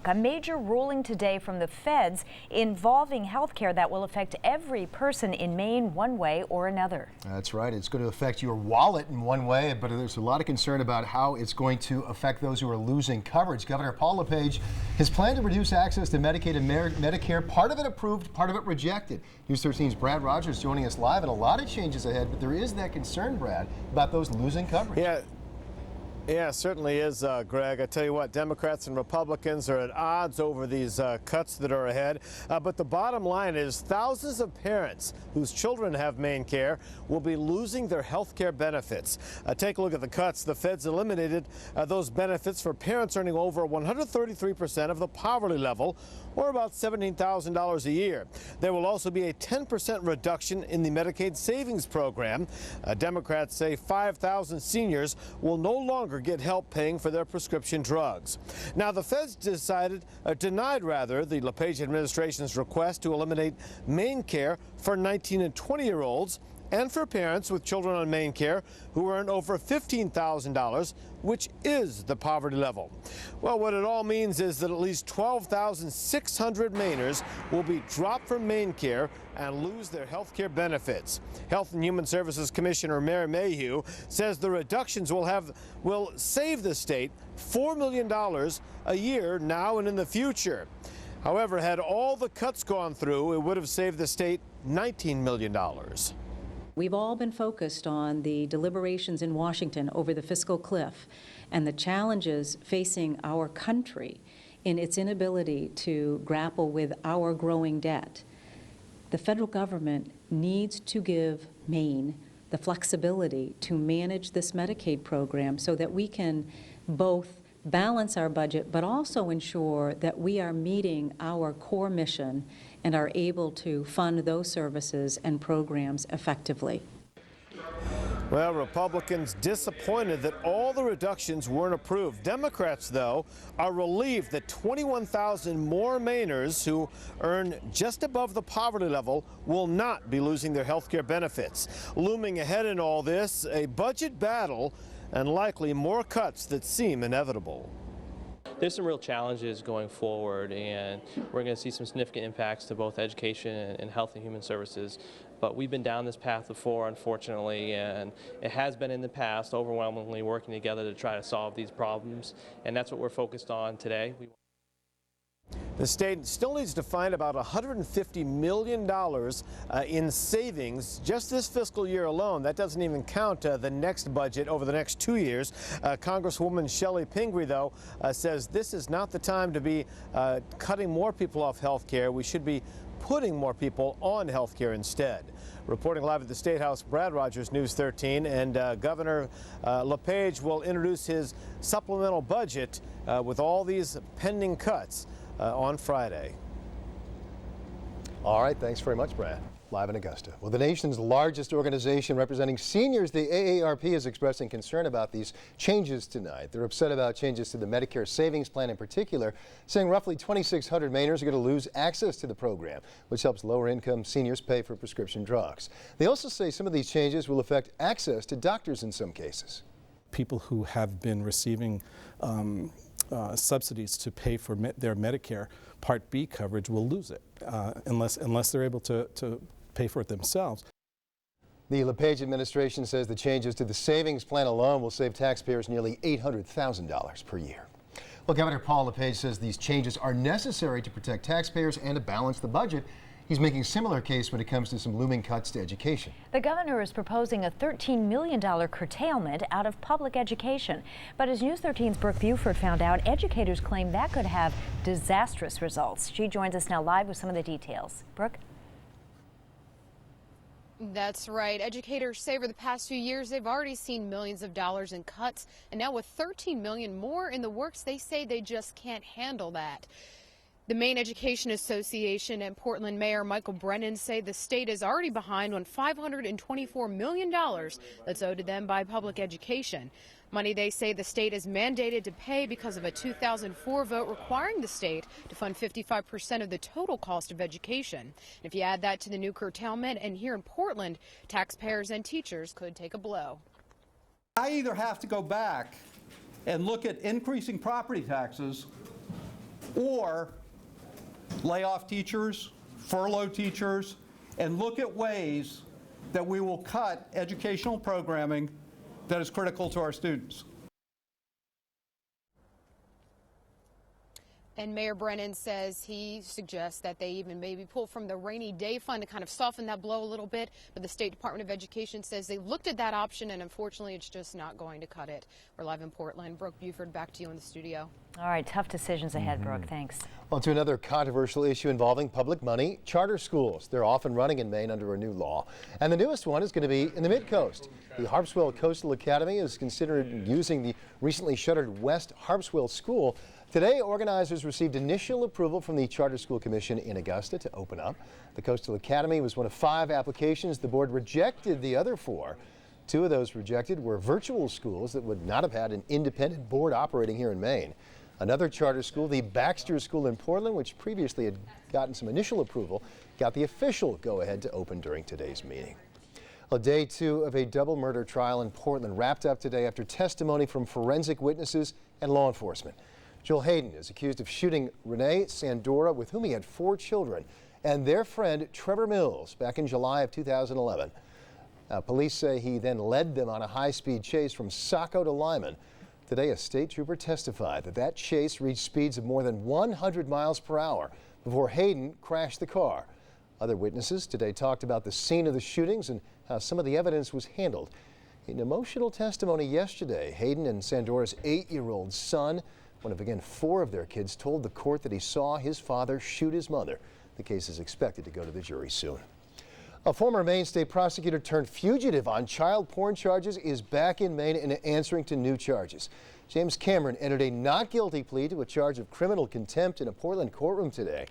A major ruling today from the feds involving health care that will affect every person in Maine one way or another. That's right. It's going to affect your wallet in one way, but there's a lot of concern about how it's going to affect those who are losing coverage. Governor Paul LePage has planned to reduce access to Medicaid and Medicare. Part of it approved, part of it rejected. News 13's Brad Rogers joining us live, and a lot of changes ahead, but there is that concern, Brad, about those losing coverage. Yeah, it certainly is, Greg. I tell you what, Democrats and Republicans are at odds over these cuts that are ahead. But the bottom line is thousands of parents whose children have Maine care will be losing their health care benefits. Take a look at the cuts. The feds eliminated those benefits for parents earning over 133% of the poverty level, or about $17,000 a year. There will also be a 10% reduction in the Medicaid savings program. Democrats say 5,000 seniors will no longer get help paying for their prescription drugs. Now, the feds denied the LePage administration's request to eliminate Maine care for 19 and 20-year-olds and for parents with children on Maine care who earn over $15,000, which is the poverty level. Well, what it all means is that at least 12,600 Mainers will be dropped from Maine care and lose their health care benefits. Health and Human Services Commissioner Mary Mayhew says the reductions will save the state $4 million a year now and in the future. However, had all the cuts gone through, it would have saved the state $19 million. We've all been focused on the deliberations in Washington over the fiscal cliff and the challenges facing our country in its inability to grapple with our growing debt. The federal government needs to give Maine the flexibility to manage this Medicaid program so that we can both balance our budget but also ensure that we are meeting our core mission and are able to fund those services and programs effectively. Well, Republicans disappointed that all the reductions weren't approved. Democrats, though, are relieved that 21,000 more Mainers who earn just above the poverty level will not be losing their health care benefits. Looming ahead in all this, a budget battle and likely more cuts that seem inevitable. There's some real challenges going forward, and we're going to see some significant impacts to both education and health and human services. But we've been down this path before, unfortunately, and it has been in the past overwhelmingly working together to try to solve these problems, and that's what we're focused on today. The state still needs to find about $150 million in savings just this fiscal year alone. That doesn't even count the next budget over the next 2 years. Congresswoman Shelley Pingree, though, says this is not the time to be cutting more people off health care. We should be putting more people on health care instead. Reporting live at the State House, Brad Rogers, News 13, and Governor LePage will introduce his supplemental budget with all these pending cuts on Friday. All right, thanks very much, Brad. Live in Augusta. Well, the nation's largest organization representing seniors, the AARP, is expressing concern about these changes tonight. They're upset about changes to the Medicare savings plan in particular, saying roughly 2,600 Mainers are going to lose access to the program, which helps lower-income seniors pay for prescription drugs. They also say some of these changes will affect access to doctors in some cases. People who have been receiving subsidies to pay for their Medicare Part B coverage will lose it unless they're able to pay for it themselves. The LePage administration says the changes to the savings plan alone will save taxpayers nearly $800,000 per year. Well, Governor Paul LePage says these changes are necessary to protect taxpayers and to balance the budget. He's making a similar case when it comes to some looming cuts to education. The governor is proposing a $13 million curtailment out of public education. But as News 13's Brooke Buford found out, educators claim that could have disastrous results. She joins us now live with some of the details. Brooke? That's right. Educators say over the past few years, they've already seen millions of dollars in cuts. And now with $13 million more in the works, they say they just can't handle that. The Maine Education Association and Portland Mayor Michael Brennan say the state is already behind on $524 million that's owed to them by public education. Money they say the state is mandated to pay because of a 2004 vote requiring the state to fund 55% of the total cost of education. If you add that to the new curtailment, and here in Portland, taxpayers and teachers could take a blow. I either have to go back and look at increasing property taxes or lay off teachers, furlough teachers, and look at ways that we will cut educational programming that is critical to our students. And Mayor Brennan says he suggests that they even maybe pull from the rainy day fund to kind of soften that blow a little bit. But the State Department of Education says they looked at that option, and unfortunately, it's just not going to cut it. We're live in Portland. Brooke Buford, back to you in the studio. All right, tough decisions ahead, Brooke. Thanks. On to another controversial issue involving public money, charter schools. They're off and running in Maine under a new law. And the newest one is going to be in the Mid-Coast. The Harpswell Coastal Academy is considered using the recently shuttered West Harpswell School. Today, organizers received initial approval from the Charter School Commission in Augusta to open up. The Coastal Academy was one of 5 applications. The board rejected the other 4. 2 of those rejected were virtual schools that would not have had an independent board operating here in Maine. Another charter school, the Baxter School in Portland, which previously had gotten some initial approval, got the official go-ahead to open during today's meeting. Well, day 2 of a double murder trial in Portland wrapped up today after testimony from forensic witnesses and law enforcement. Joel Hayden is accused of shooting Renee Sandora, with whom he had 4 children, and their friend Trevor Mills back in July of 2011. Police say he then led them on a high-speed chase from Saco to Lyman. Today, a state trooper testified that chase reached speeds of more than 100 miles per hour before Hayden crashed the car. Other witnesses today talked about the scene of the shootings and how some of the evidence was handled. In emotional testimony yesterday, Hayden and Sandora's 8-year-old son, one of again 4 of their kids, told the court that he saw his father shoot his mother. The case is expected to go to the jury soon. A former Maine state prosecutor turned fugitive on child porn charges is back in Maine and answering to new charges. James Cameron entered a not guilty plea to a charge of criminal contempt in a Portland courtroom today.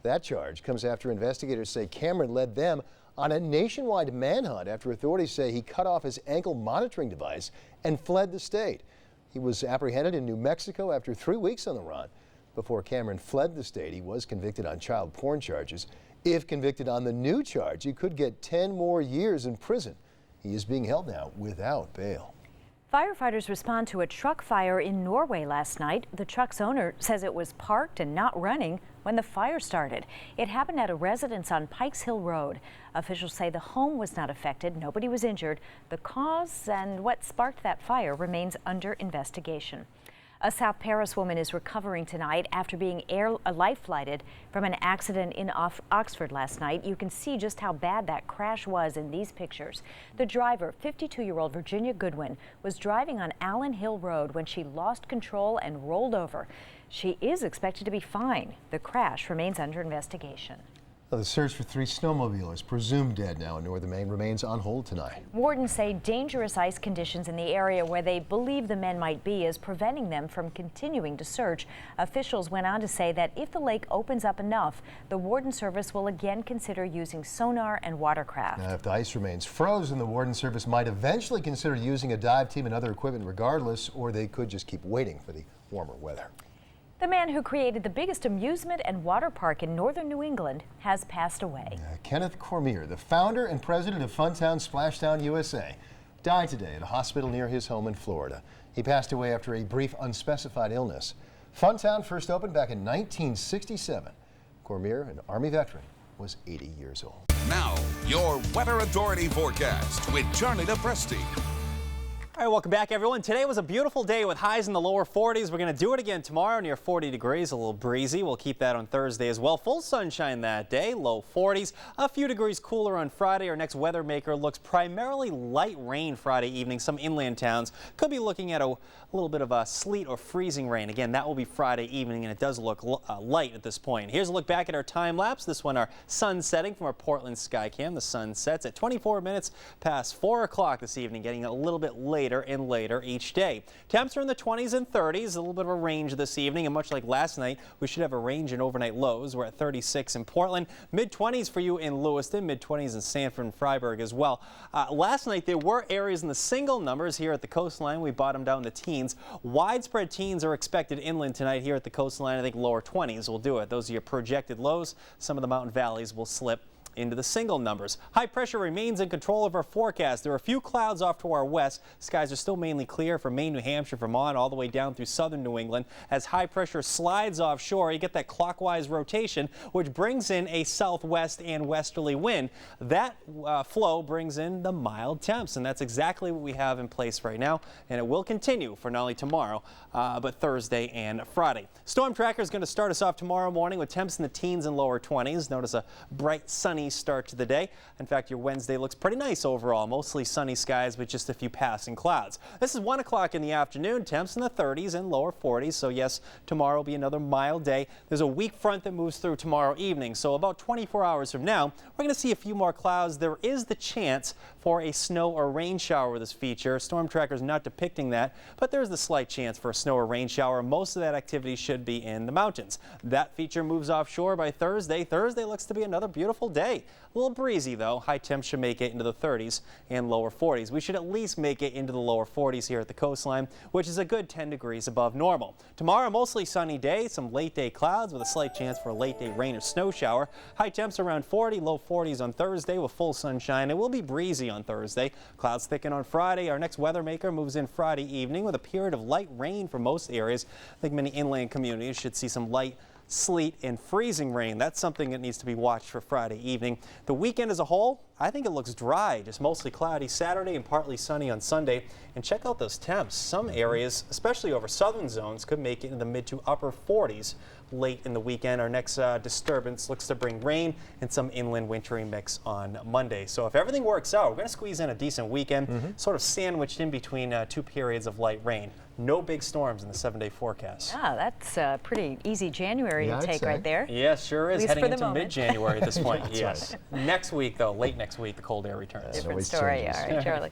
That charge comes after investigators say Cameron led them on a nationwide manhunt after authorities say he cut off his ankle monitoring device and fled the state. He was apprehended in New Mexico after 3 weeks on the run. Before Cameron fled the state, he was convicted on child porn charges. If convicted on the new charge, he could get 10 more years in prison. He is being held now without bail. Firefighters respond to a truck fire in Norway last night. The truck's owner says it was parked and not running when the fire started. It happened at a residence on Pikes Hill Road. Officials say the home was not affected. Nobody was injured. The cause and what sparked that fire remains under investigation. A South Paris woman is recovering tonight after being life-flighted from an accident in Oxford last night. You can see just how bad that crash was in these pictures. The driver, 52-year-old Virginia Goodwin, was driving on Allen Hill Road when she lost control and rolled over. She is expected to be fine. The crash remains under investigation. The search for 3 snowmobilers, presumed dead now in northern Maine, remains on hold tonight. Wardens say dangerous ice conditions in the area where they believe the men might be is preventing them from continuing to search. Officials went on to say that if the lake opens up enough, the Warden Service will again consider using sonar and watercraft. Now, if the ice remains frozen, the Warden Service might eventually consider using a dive team and other equipment regardless, or they could just keep waiting for the warmer weather. The man who created the biggest amusement and water park in northern New England has passed away. Kenneth Cormier, the founder and president of Funtown Splashdown USA, died today at a hospital near his home in Florida. He passed away after a brief unspecified illness. Funtown first opened back in 1967. Cormier, an Army veteran, was 80 years old. Now, your Weather Authority forecast with Jarnita Presti. All right, welcome back, everyone. Today was a beautiful day with highs in the lower 40s. We're going to do it again tomorrow, near 40 degrees, a little breezy. We'll keep that on Thursday as well. Full sunshine that day, low 40s. A few degrees cooler on Friday. Our next weather maker looks primarily light rain Friday evening. Some inland towns could be looking at a little bit of a sleet or freezing rain. Again, that will be Friday evening, and it does look light at this point. Here's a look back at our time lapse. This one, our sun setting from our Portland Skycam. The sun sets at 24 minutes past 4 o'clock this evening, getting a little bit later and later each day. Temps are in the 20s and 30s, a little bit of a range this evening, and much like last night, we should have a range in overnight lows. We're at 36 in Portland, mid-20s for you in Lewiston, mid-20s in Sanford and Freiburg as well. Last night there were areas in the single numbers here at the coastline. We bottomed down the teens. Widespread teens are expected inland tonight here at the coastline. I think lower 20s will do it. Those are your projected lows. Some of the mountain valleys will slip into the single numbers. High pressure remains in control of our forecast. There are a few clouds off to our west. Skies are still mainly clear from Maine, New Hampshire, Vermont, all the way down through southern New England. As high pressure slides offshore, you get that clockwise rotation, which brings in a southwest and westerly wind. That flow brings in the mild temps, and that's exactly what we have in place right now, and it will continue for not only tomorrow, but Thursday and Friday. Storm Tracker is going to start us off tomorrow morning with temps in the teens and lower 20s. Notice a bright sunny start to the day. In fact, your Wednesday looks pretty nice overall. Mostly sunny skies with just a few passing clouds. This is 1 o'clock in the afternoon. Temps in the 30s and lower 40s. So yes, tomorrow will be another mild day. There's a weak front that moves through tomorrow evening. So about 24 hours from now, we're going to see a few more clouds. There is the chance for a snow or rain shower with this feature. Storm Tracker is not depicting that, but there's the slight chance for a snow or rain shower. Most of that activity should be in the mountains. That feature moves offshore by Thursday. Thursday looks to be another beautiful day. A little breezy though. High temps should make it into the 30s and lower 40s. We should at least make it into the lower 40s here at the coastline, which is a good 10 degrees above normal. Tomorrow, mostly sunny day, some late day clouds with a slight chance for a late day rain or snow shower. High temps around 40, low 40s on Thursday with full sunshine. It will be breezy on Thursday. Clouds thicken on Friday. Our next weather maker moves in Friday evening with a period of light rain for most areas. I think many inland communities should see some light sleet and freezing rain. That's something that needs to be watched for Friday evening. The weekend as a whole, I think it looks dry, just mostly cloudy Saturday and partly sunny on Sunday. And check out those temps. Some areas, especially over southern zones, could make it in the mid to upper 40s late in the weekend. Our next disturbance looks to bring rain and some inland wintry mix on Monday. So if everything works out, we're going to squeeze in a decent weekend, sort of sandwiched in between 2 periods of light rain. No big storms in the 7-day forecast. Ah, that's a pretty easy January to take right there. Yeah, sure is. Heading into mid-January at this point. Yes. Right. Next week, though, late next week, the cold air returns. Different story. All right, Charlie.